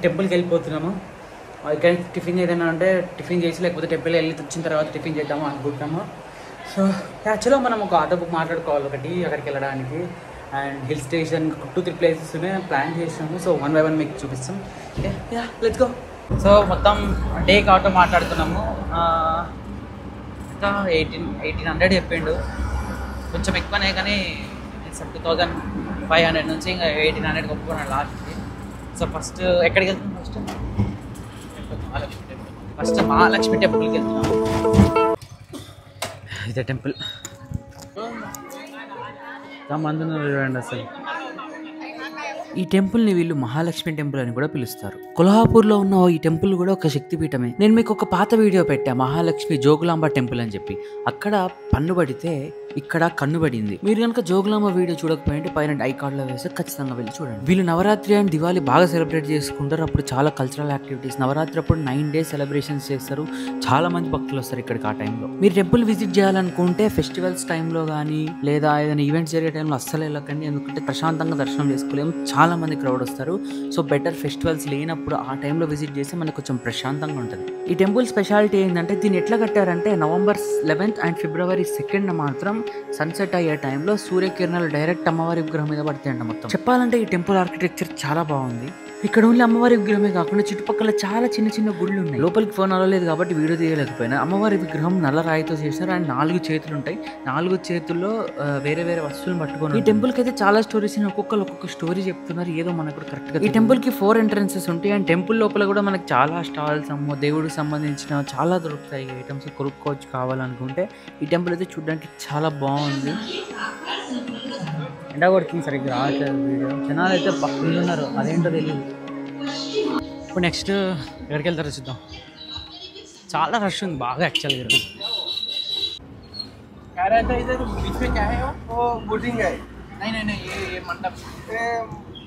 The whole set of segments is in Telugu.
టెంపుల్కి వెళ్ళిపోతున్నాము. ఇక్కడ టిఫిన్ ఏదైనా అంటే టిఫిన్ చేసి లేకపోతే టెంపుల్ వెళ్ళి వచ్చిన తర్వాత టిఫిన్ చేద్దాము అనుకుంటున్నాము. సో యాక్చువల్గా మనం ఒక ఆటో బుక్ మాట్లాడుకోవాలి ఒకటి అక్కడికి వెళ్ళడానికి. And hill station 2-3 places plan చేసినాము. సో 1 by 1 మీకు చూపిస్తాం. Let's go. సో మొత్తం డేకి ఆటో మాట్లాడుతున్నాము. ఇంకా 1800 చెప్పిండు. కొంచెం ఎక్కువనే కానీ 2500 నుంచి ఇంకా 1800 ఒప్పుకున్నాడు లాస్ట్కి. సో ఫస్ట్ ఎక్కడికి వెళ్తున్నాం? ఫస్ట్ మహాలక్ష్మి టెంపుల్కి వెళ్తున్నాము. ఇదే టెంపుల్. మంది చూడండి అసలు. ఈ టెంపుల్ ని వీళ్ళు మహాలక్ష్మి టెంపుల్ అని కూడా పిలుస్తారు. కొల్హాపూర్ లో ఉన్న ఈ టెంపుల్ కూడా ఒక శక్తిపీఠమే. నేను మీకు ఒక పాత వీడియో పెట్టా, మహాలక్ష్మి జోగులాంబ టెంపుల్ అని చెప్పి. అక్కడ పన్ను పడితే ఇక్కడ కన్ను పడింది. మీరు కనుక జోగులాంబ వీడియో చూడకపోయింటే పైన ఐకార్డ్ లో వేస్తే ఖచ్చితంగా వెళ్ళి చూడండి. వీళ్ళు నవరాత్రి అండ్ దివాళీ బాగా సెలబ్రేట్ చేసుకుంటారు. అప్పుడు చాలా కల్చరల్ యాక్టివిటీస్, నవరాత్రి అప్పుడు 9 days సెలబ్రేషన్స్ చేస్తారు. చాలా మంది భక్తులు వస్తారు ఇక్కడికి. ఆ టైంలో మీరు టెంపుల్ విజిట్ చేయాలనుకుంటే ఫెస్టివల్స్ టైంలో కానీ లేదా ఏదైనా ఈవెంట్స్ జరిగే టైంలో అస్సలు వెళ్ళకండి. ఎందుకంటే ప్రశాంతంగా దర్శనం చేసుకోలేము, చాలా మంది క్రౌడ్ వస్తారు. సో బెటర్ ఫెస్టివల్స్ లేనప్పుడు ఆ టైంలో విజిట్ చేస్తే మనకు కొంచెం ప్రశాంతంగా ఉంటుంది. ఈ టెంపుల్ స్పెషాలిటీ ఏంటంటే దీన్ని ఎట్లా కట్టారంటే November 11th and February 2nd మాత్రం సన్సెట్ అయ్యే టైంలో సూర్యకిరణాలు డైరెక్ట్ అమ్మవారి విగ్రహం మీద పడతాయంట. మొత్తం చెప్పాలంటే ఈ టెంపుల్ ఆర్కిటెక్చర్ చాలా బాగుంది. ఇక్కడ ఓన్లీ అమ్మవారి విగ్రహమే కాకుండా చుట్టుపక్కల చాలా చిన్న చిన్న గుళ్ళు ఉన్నాయి. లోపలికి ఫోన్ అవ్వలేదు కాబట్టి వీడియో తీయలేకపోయినా. అమ్మవారి విగ్రహం నల్ల రాయితో చేశారు. అండ్ 4 చేతులు ఉంటాయి. 4 చేతుల్లో వేరే వేరే వస్తువులు పట్టుకొని. ఈ టెంపుల్ కి అయితే చాలా స్టోరీస్, ఒక్కొక్క స్టోరీ చెప్తున్నారు. ఏదో మనకు కరెక్ట్ గా. ఈ టెంపుల్ కి 4 entrances ఉంటాయి. అండ్ టెంపుల్ లోపల కూడా మనకి చాలా స్టాల్స్ దేవుడికి సంబంధించిన చాలా దొరుకుతాయి ఐటమ్స్. కొనుక్కోవచ్చు కావాలనుకుంటే. ఈ టెంపుల్ అయితే చూడడానికి చాలా బాగుంది. ఎండ కొడుతుంది సరిగ్గా రావట్లేదు వీడియో. జనాలు అయితే పక్కన ఉన్నారు, అదేంటో తెలియదు. ఇప్పుడు నెక్స్ట్ ఎక్కడికి వెళ్తారో చూద్దాం. చాలా రష్ ఉంది బాగా యాక్చువల్గా.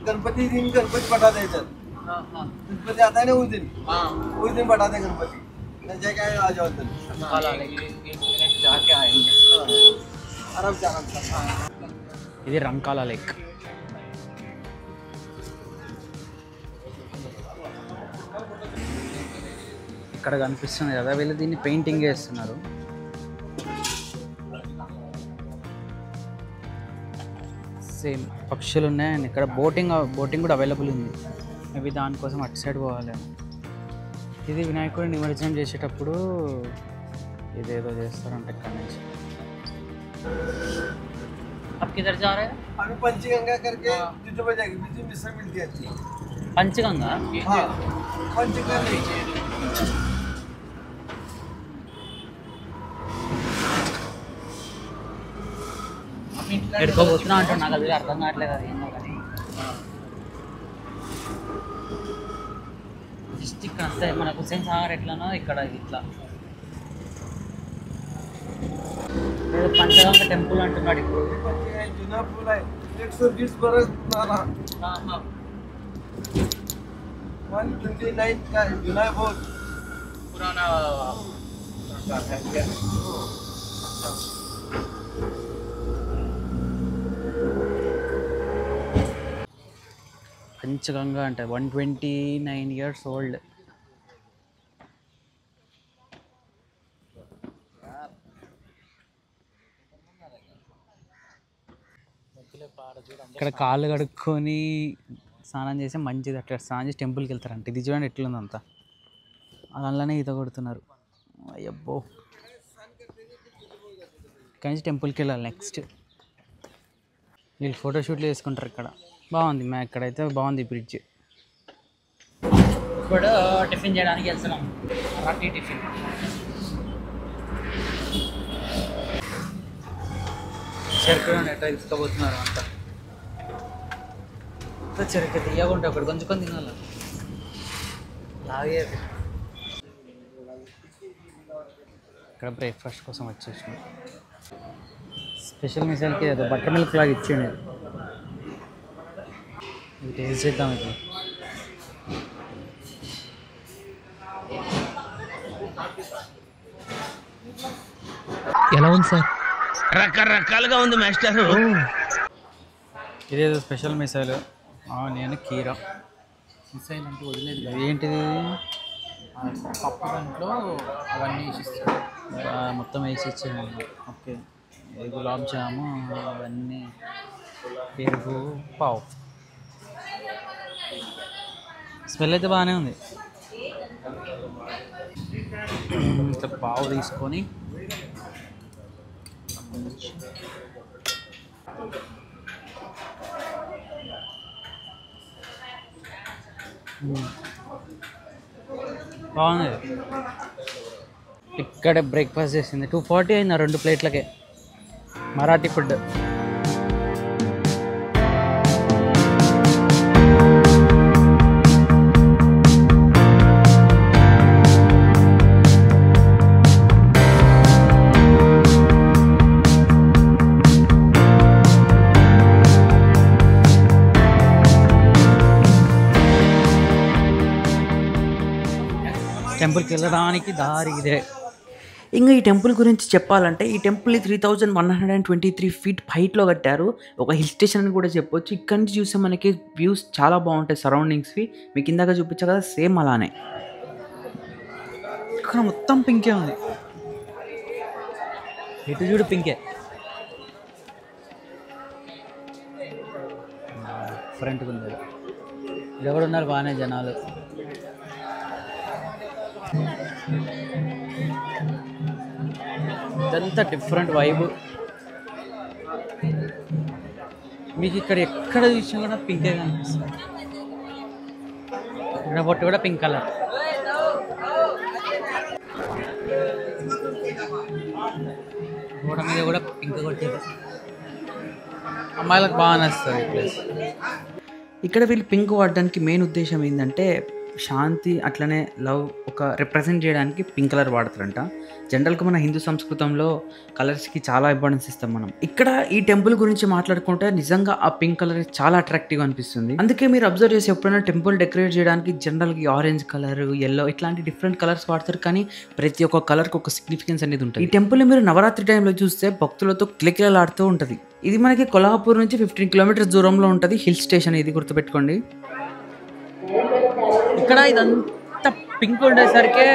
गणपति दिन गणपति पटाते हैं सर. गणपति आता है ना उस दिन पटाते हैं गणपति. जाके आ जाओ उधर. जाके आएंगे. आराम से. ఇది రంకాల లేక్. ఇక్కడ కనిపిస్తుంది కదా, వీళ్ళు దీన్ని పెయింటింగ్ చేస్తున్నారు. సేమ్ పక్షులు ఉన్నాయి. అండ్ ఇక్కడ బోటింగ్ కూడా అవైలబుల్ ఉంది. మేబీ దానికోసం అటు సైడ్ పోవాలి. ఇది వినాయకుడిని నిమజ్జనం చేసేటప్పుడు ఇదేదో చేస్తారంట ఇక్కడ నుంచి. अब किधर जा रहे हैं? अभी पंचगंगा करके जितने बजे जाएगी बीच में मिश्र मिलती है. पंचगंगा? हाँ पंचगंगा. ఎడుకోబోతున్నా అంటారు. నాకు అది అర్థం కావట్లేదు. అది ఏంటో కానీ జస్ట్ ఇక్కడ అంతే. మన హుస్సేన్ సాగర్ ఎట్లానో ఇక్కడ ఇట్లా. పంచగంగ టెంపుల్ అంటున్నాడు ఇప్పుడు. जुना पुल है 120 बरस पुराना. 129 का जुना है, बहुत पुराना. పంచగంగ అంటే 129 years old. ఇక్కడ కాళ్ళు కడుక్కొని స్నానం చేసి మంచిది అట్లా స్నానం చేసి టెంపుల్కి వెళ్తారంట. ఇది చూడండి ఎట్లుంది అంతా. అందులోనే ఈత కొడుతున్నారు. అయ్యబ్బో. ఇక్కడ నుంచి టెంపుల్కి వెళ్ళాలి నెక్స్ట్. వీళ్ళు ఫోటోషూట్లు చేసుకుంటారు ఇక్కడ. బాగుంది. ఇక్కడైతే బాగుంది బ్రిడ్జ్. ఇప్పుడు టిఫిన్ చేయడానికి వెళ్తున్నాం. రాత్రి టిఫిన్. చెరుకు ఎట్లా తీసుకోబోతున్నారు అంతా. చెరుకు తీయకుండా ఒకటి కొంచెం తినాలి. లాగే ఇక్కడ బ్రేక్ఫాస్ట్ కోసం వచ్చేసింది. స్పెషల్ మిసైల్కి ఏదో బటర్ మిల్క్ లాగా ఇచ్చిండు. ఇది టేస్ట్ చేద్దాం. ఇప్పుడు ఎలా ఉంది సార్? రకరకాలుగా ఉంది మాస్టర్. ఇదేదో స్పెషల్ మిసైల్. నేను కీరా మిసైల్ అంటే వదిలేదు ఏంటిది? పప్పు దాంట్లో అవన్నీ వేసిస్తారు. మొత్తం వేసి ఇచ్చేయండి. ఓకే. గులాబ్ జాము అవన్నీ, పెరుగు, పావు. స్మెల్ అయితే బాగానే ఉంది. ఇట్లా పావు తీసుకొని బాగుంది. ఇక్కడ బ్రేక్ఫాస్ట్ చేసింది 240 అయింది 2 ప్లేట్లకే. మరాఠీ ఫుడ్. టెంపుల్కి వెళ్ళడానికి దారి ఇదే. ఇంకా ఈ టెంపుల్ గురించి చెప్పాలంటే ఈ టెంపుల్ని 3123 ఫీట్ హైట్లో కట్టారు. ఒక హిల్ స్టేషన్ అని కూడా చెప్పొచ్చు. ఇక్కడి నుంచి చూస్తే మనకి వ్యూస్ చాలా బాగుంటాయి సరౌండింగ్స్వి. మీకు ఇందాక చూపించా కదా సేమ్ అలానే. ఇక్కడ మొత్తం పింకే ఉంది. ఎటు చూడు పింకే. ఫ్రంట్కి ఉంది. ఇక్కడ కూడా ఉన్నారు బాగానే జనాలు. ఇదంతా డిఫరెంట్ వైబ్. మీకు ఇక్కడ ఎక్కడ చూసినా కూడా పింకే కనిపిస్తుంది. ఇక్కడ బొట్టు కూడా పింక్ కలర్. గోడ మీద కూడా పింక్ కొట్టేది. అమ్మాయిలకు బాగా నచ్చుతుంది ఈ ప్లేస్. ఇక్కడ వీళ్ళు పింక్ వాడడానికి మెయిన్ ఉద్దేశం ఏంటంటే శాంతి అట్లనే లవ్ ఒక రిప్రజెంట్ చేయడానికి పింక్ కలర్ వాడతారంట. జనరల్గా మన హిందూ సంస్కృతంలో కలర్స్కి చాలా ఇంపార్టెన్స్ ఇస్తాం మనం. ఇక్కడ ఈ టెంపుల్ గురించి మాట్లాడుకుంటే నిజంగా ఆ పింక్ కలర్ చాలా అట్రాక్టివ్ అనిపిస్తుంది. అందుకే మీరు అబ్జర్వ్ చేసి ఎప్పుడైనా టెంపుల్ డెకరేట్ చేయడానికి జనరల్గా ఆరెంజ్ కలర్, ఎల్లో ఇట్లాంటి డిఫరెంట్ కలర్స్ వాడతారు. కానీ ప్రతి ఒక్క కలర్కి ఒక సిగ్నిఫికెన్స్ అనేది ఉంటుంది. ఈ టెంపుల్ని మీరు నవరాత్రి టైంలో చూస్తే భక్తులతో కిలకిలలాడుతూ ఉంటుంది. ఇది మనకి కొల్హాపూర్ నుంచి 15 కిలోమీటర్స్ దూరంలో ఉంటుంది. హిల్ స్టేషన్ ఇది గుర్తుపెట్టుకోండి. ఇక్కడ ఇదంతా పింక్ ఉండేసరికి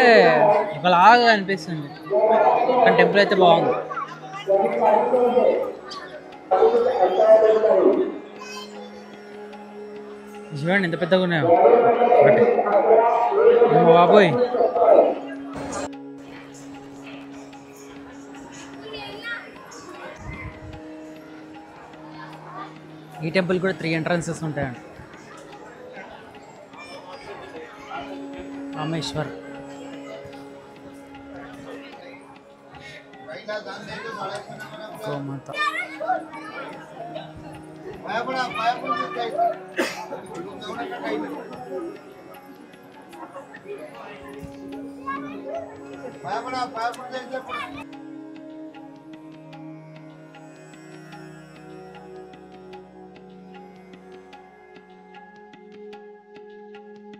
ఒకలాగా అనిపిస్తుంది. కానీ టెంపుల్ అయితే బాగుంది. చూడండి ఎంత పెద్దగా ఉన్నాయో. బాబోయ్, ఈ టెంపుల్ కూడా 3 ఎంట్రన్సెస్ ఉంటాయండి. రామేశ్వర్. గోమాత. భయపడా